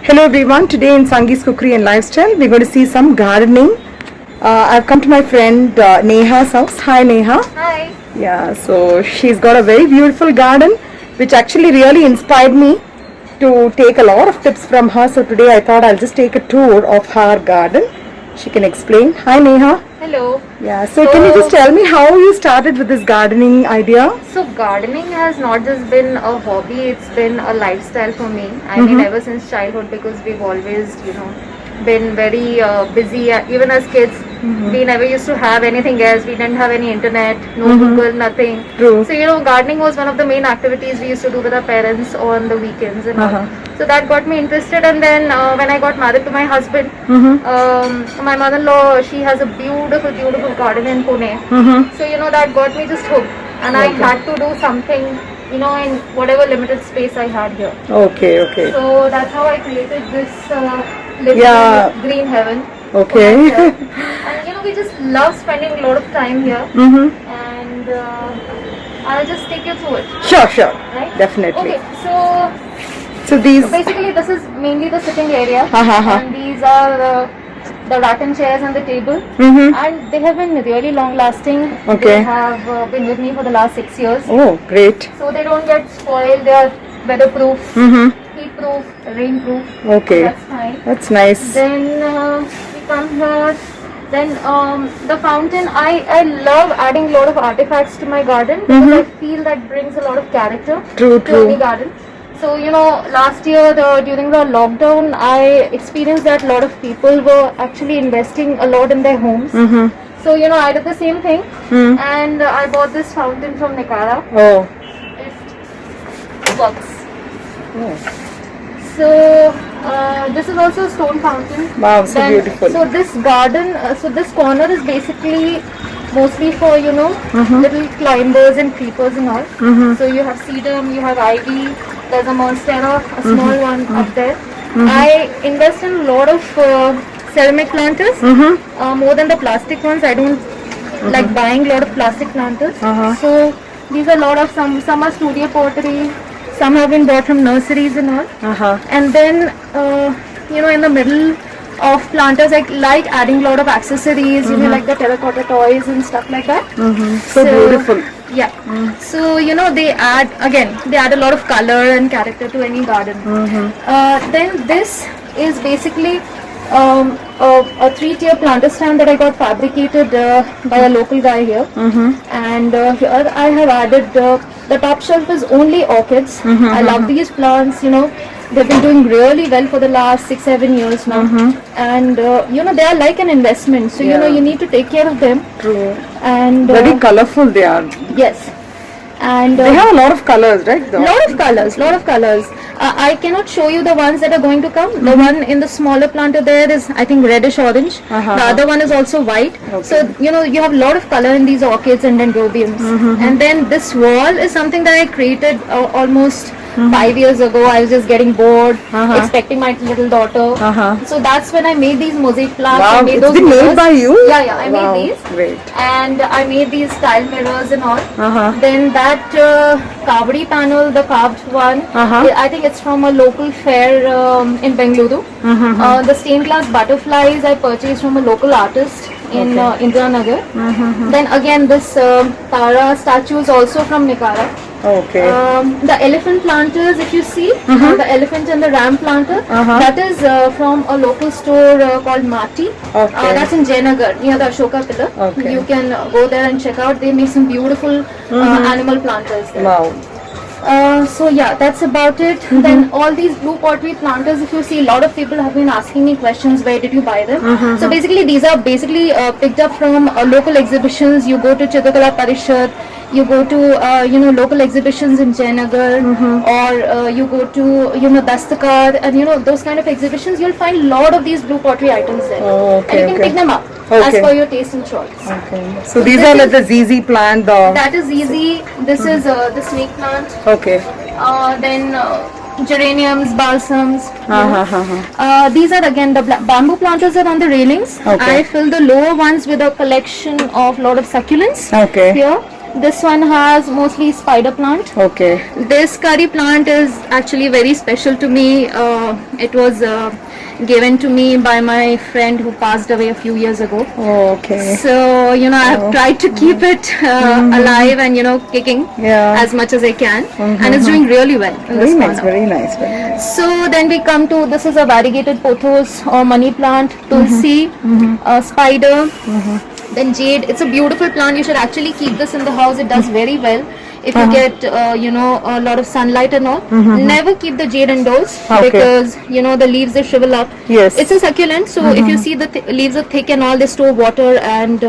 Hello everyone, today in Sangee's Cookery and Lifestyle we're going to see some gardening. I've come to my friend Neha's house. Hi Neha. Hi. Yeah, so she's got a very beautiful garden which actually really inspired me to take a lot of tips from her. So today I thought I'll just take a tour of her garden. She can explain. Hi Neha. Hello. Yeah, so can you just tell me how you started with this gardening idea? So gardening has not just been a hobby, it's been a lifestyle for me. I mean ever since childhood, because we've always, been very busy. Even as kids, we never used to have anything else. We didn't have any internet, no Google, nothing. True. So gardening was one of the main activities we used to do with our parents on the weekends and all. So that got me interested, and then when I got married to my husband, my mother-in-law, she has a beautiful, beautiful garden in Pune. So that got me just hooked, and I had to do something, in whatever limited space I had here. Okay, okay. So that's how I created this living green heaven. Okay. And we just love spending a lot of time here. And I'll just take you through it. Sure. Right? Definitely. Okay, So these. so basically this is mainly the sitting area. Uh-huh. And these are the rattan chairs and the table. And they have been really long lasting. Okay. They have been with me for the last 6 years. Oh, great. So they don't get spoiled. They are weatherproof, heat-proof, rain-proof. Okay. That's fine. That's nice. Then we come here. Then the fountain. I love adding a lot of artifacts to my garden because I feel that brings a lot of character True. to any garden. So last year during the lockdown, I experienced that a lot of people were actually investing a lot in their homes. So I did the same thing, and I bought this fountain from Nicara. Oh. It works. So this is also a stone fountain. Wow, so beautiful. So this garden, so this corner is basically mostly for little climbers and creepers and all. So you have sedum, you have ivy. There's a monstera, a small one up there. I invest in a lot of ceramic planters, more than the plastic ones. I don't like buying a lot of plastic planters. So these are a lot of some are studio pottery. Some have been bought from nurseries and all. And then, in the middle of planters, I like adding a lot of accessories, like the terracotta toys and stuff like that. So beautiful. Yeah. So, they add a lot of color and character to any garden. Then this is basically a 3-tier planter stand that I got fabricated by a local guy here. And here I have added the top shelf is only orchids. I love these plants, they've been doing really well for the last 6-7 years now. And they are like an investment, so you need to take care of them. True. And Very colorful they are. yes. And They have a lot of colors, right? lot of colors. I cannot show you the ones that are going to come. The one in the smaller planter there is, I think, reddish orange. The other one is also white. So you have a lot of color in these orchids and dendrobiums. And then this wall is something that I created almost 5 years ago. I was just getting bored, expecting my little daughter. So that's when I made these mosaic plants. Wow, I made it's those been made mirrors. by you? Yeah, I made these. Great. And I made these tile mirrors and all. Then that kavadi panel, the carved one, I think it's from a local fair in Bengaluru. The stained glass butterflies I purchased from a local artist in Indiranagar. Then again this Tara statue is also from Nicara. Okay. The elephant planters, if you see, the elephant and the ram planter, that is from a local store called Mati. That's in Jayanagar, near the Ashoka pillar. You can go there and check out. They make some beautiful animal planters there. Wow. So yeah, that's about it. Then all these blue pottery planters, if you see, a lot of people have been asking me questions, where did you buy them? So basically these are picked up from local exhibitions. You go to Chitakala Parishad, you go to local exhibitions in Jayanagar, or you go to Dastakar, and those kind of exhibitions. You'll find a lot of these blue pottery items there, and you can pick them up as per your taste and choice. Okay. So these are like the ZZ plant. That is easy. This is the snake plant. Okay. Then geraniums, balsams. These are again the bamboo planters are on the railings. I fill the lower ones with a collection of lot of succulents. Okay. Here. This one has mostly spider plant. Okay. This curry plant is actually very special to me. It was given to me by my friend who passed away a few years ago. Oh, okay. So, you know, I have tried to keep it alive and, you know, kicking Yeah. as much as I can. And it's doing really well in Very this nice, corner. very nice, very nice. So then we come to, this is a variegated pothos or money plant, tulsi, spider, then jade. It's a beautiful plant. You should actually keep this in the house. It does very well. If you get, you know, a lot of sunlight and all, never keep the jade indoors Okay. because, you know, the leaves, they shrivel up. Yes. It's a succulent, so if you see the leaves are thick and all, they store water and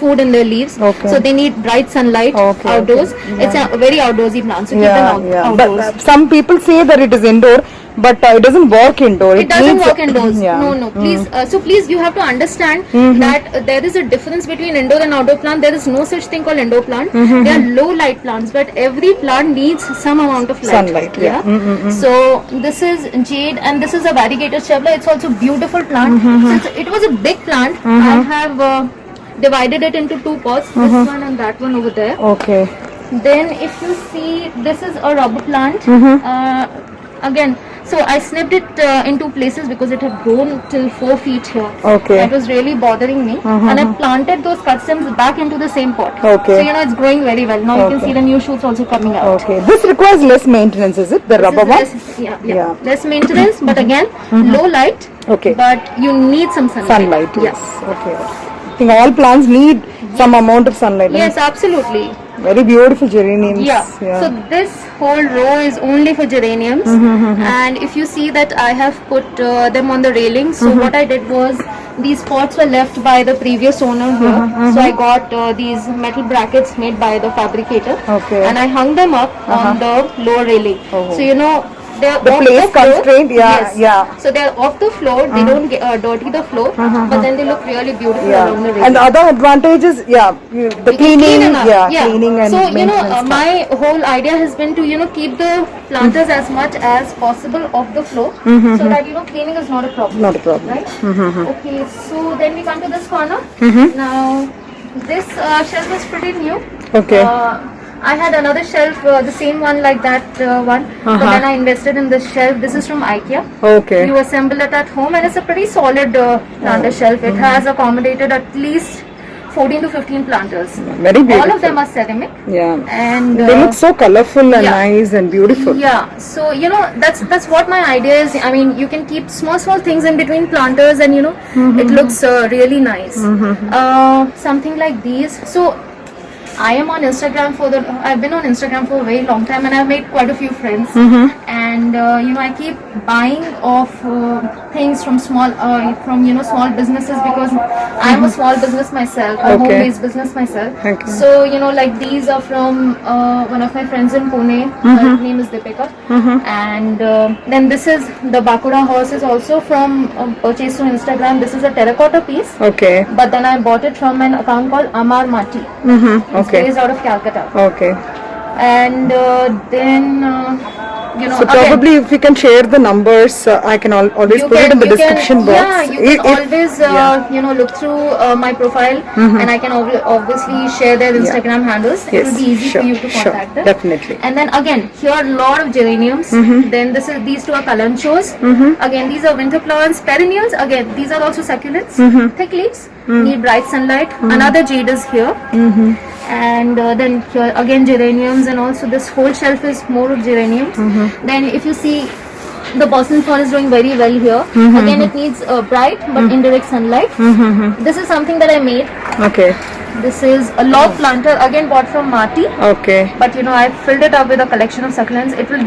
food in their leaves. Okay. So they need bright sunlight Okay, outdoors. okay. It's a very outdoorsy plant, so keep Yeah, them yeah. outdoors. But some people say that it is indoor, but it doesn't work indoor. It doesn't needs- work indoors. Yeah. No, please. So please, you have to understand that there is a difference between indoor and outdoor plant. There is no such thing called indoor plant. They are low light plants, but every plant needs some amount of light. Sunlight, yeah. So this is jade, and this is a variegated chevrolet. It's also beautiful plant. Since it was a big plant, I have divided it into two pots. This one and that one over there. Okay. Then if you see, this is a rubber plant. Again, so I snipped it in two places because it had grown till 4 feet here. Okay. That was really bothering me. And I planted those cut stems back into the same pot. Okay. So, you know, it's growing very well. Now you can Okay. see the new shoots also coming out. Okay. This requires less maintenance, is it? The This rubber is one? less, yeah. Yeah. Less maintenance, but again, low light. Okay. But you need some sunlight. Sunlight, Yeah. yes. Okay. I think all plants need some amount of sunlight. Yes, absolutely. Very beautiful geraniums. Yeah. So this whole row is only for geraniums, and if you see that I have put them on the railing. So what I did was, these pots were left by the previous owner here. So I got these metal brackets made by the fabricator, Okay. and I hung them up on the lower railing. Oh. So you know, they're The off place the floor. constraint, yeah, Yes. yeah. So they're off the floor. They don't get, dirty the floor, but then they look really beautiful along the railing. And the other advantages, the You can cleaning, clean enough. cleaning and so you know, maintenance. my whole idea has been to, you know, keep the planters as much as possible off the floor, so that, you know, cleaning is not a problem. Not a problem. Right? Okay, so then we come to this corner. Now this shelf is pretty new. Okay. I had another shelf, the same one like that one, but then I invested in this shelf. This is from IKEA. Okay. You assemble it at home, and it's a pretty solid planter shelf. It has accommodated at least 14 to 15 planters. Very beautiful. All of them are ceramic, Yeah. and They look so colorful and yeah. nice and beautiful. yeah. So you know, that's what my idea is. I mean, you can keep small things in between planters, and you know, it looks really nice. Something like these. So I am on Instagram I've been on Instagram for a very long time, and I've made quite a few friends. And you know, I keep buying off things from small businesses, because I am a small business myself, a Okay. home-based business myself. Okay. So you know, like these are from one of my friends in Pune. Her name is Deepika. And then this is the Bakura horse, is also from purchased on Instagram. This is a terracotta piece. Okay. But then I bought it from an account called Amar Mati. It's Okay. based out of Calcutta. Okay. And then, you know, So again, probably if you can share the numbers, I can always put it in the description box. Yeah, you can always, you know, look through my profile, and I can obviously share their Instagram handles. It will be easy for you to contact them. Definitely. And then again, here are a lot of geraniums. Then these two are kalanchos. Again, these are winter plants, perennials. Again, these are also succulents. Thick leaves, need bright sunlight. Another jade is here. And then here again geraniums, and also this whole shelf is more of geraniums. Then if you see, the Boston fern is doing very well here. Again, it needs bright but indirect sunlight. This is something that I made. Okay. This is a log planter, again bought from Marty. Okay. But you know, I filled it up with a collection of succulents. It will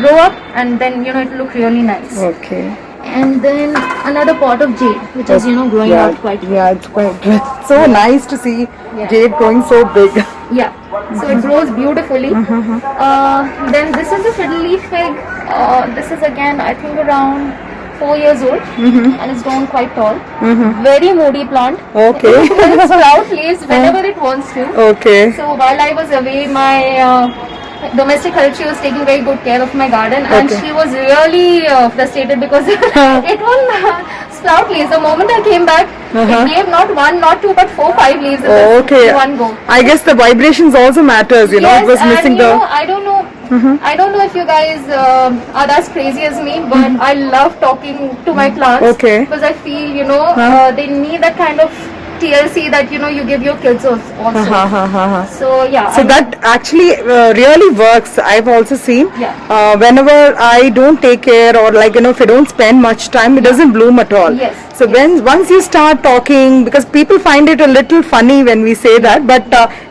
grow up, and then you know, it will look really nice. Okay. And then another pot of jade, which is, you know, growing out quite well. Yeah, it's so nice to see Yeah. jade growing so big. Yeah, so it grows beautifully. Then this is a fiddle leaf fig. This is again, I think, around 4 years old, and it's grown quite tall. Very moody plant. Okay. It will sprout leaves whenever it wants to. Okay. So while I was away, my domestic help, she was taking very good care of my garden, and Okay. she was really frustrated because it won't sprout leaves. The moment I came back, Uh-huh. it gave not 1, not 2, but 4, 5 leaves in Oh, okay. one go. I guess the vibrations also matters, you know, Yes, it was missing and you the... know, I don't know. I don't know if you guys are as crazy as me, but I love talking to my plants. Okay. Because I feel, you know, they need that kind of TLC that, you know, you give your kids also. So, yeah. So that actually really works. I've also seen whenever I don't take care or like, you know, if I don't spend much time, it doesn't bloom at all. Yes, So once you start talking, because people find it a little funny when we say that, but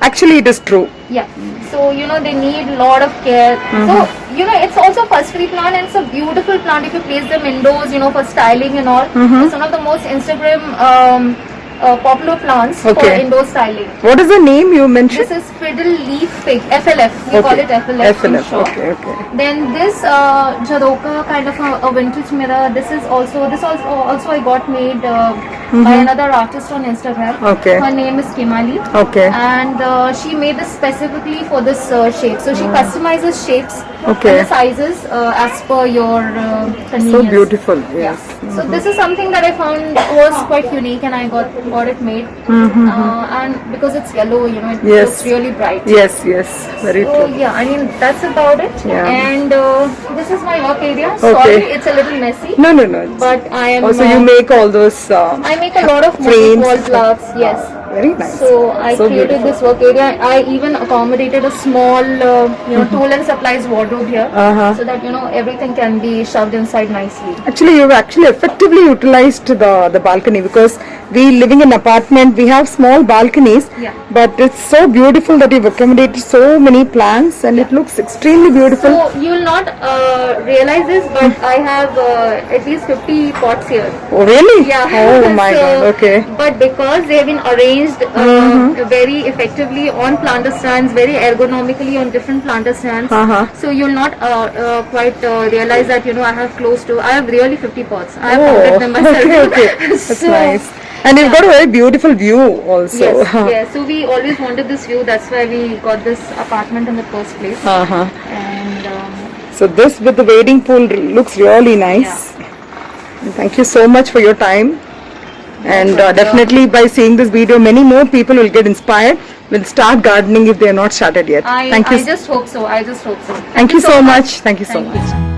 actually it is true. Yeah. So, you know, they need a lot of care. So, you know, it's also a fuss-free plant and it's a beautiful plant if you place them indoors, you know, for styling and all. It's one of the most Instagram popular plants for Okay. indoor styling. What is the name you mentioned? This is fiddle leaf fig, FLF. We call it FLF. in FLF. short. Okay, okay. Then this Jaroka kind of a vintage mirror. This also I got made by another artist on Instagram. Okay. Her name is Kimali. Okay. And she made this specifically for this shape. So she customizes shapes Okay. and the sizes as per your convenience. So beautiful. Yes. So this is something that I found was quite unique, and I got it made. And because it's yellow, you know, it Yes. looks really bright. Yes, yes. Very So true. yeah, I mean that's about it. Yeah. And this is my work area. Okay. Sorry, it's a little messy, No, no, no. but I am. Also, you make all those I make a lot of frames. wall plaques. Yes. Very nice. So I So created beautiful. this work area. I even accommodated a small, you know, tool and supplies wardrobe here, so that you know everything can be shoved inside nicely. Actually, you've actually effectively utilized the balcony, because we living in apartment, we have small balconies, Yeah. but it's so beautiful that you've accommodated so many plants and it looks extremely beautiful. So you will not realize this, but I have at least 50 pots here. Oh, really? Yeah. Oh my So, God. Okay. But because they have been arranged very effectively on planter stands, very ergonomically on different planter stands, so you'll not quite realize that you know I have I have really 50 pots. I have counted them myself. Okay, okay. That's So, nice. And you've got a very beautiful view also. Yes, yes. So we always wanted this view. That's why we got this apartment in the first place. And So this with the wading pool looks really nice. And thank you so much for your time. And definitely by seeing this video, many more people will get inspired, will start gardening if they are not started yet. I Thank you. just hope so. I just hope so. Thank you so much. Thank you so Thank much. you.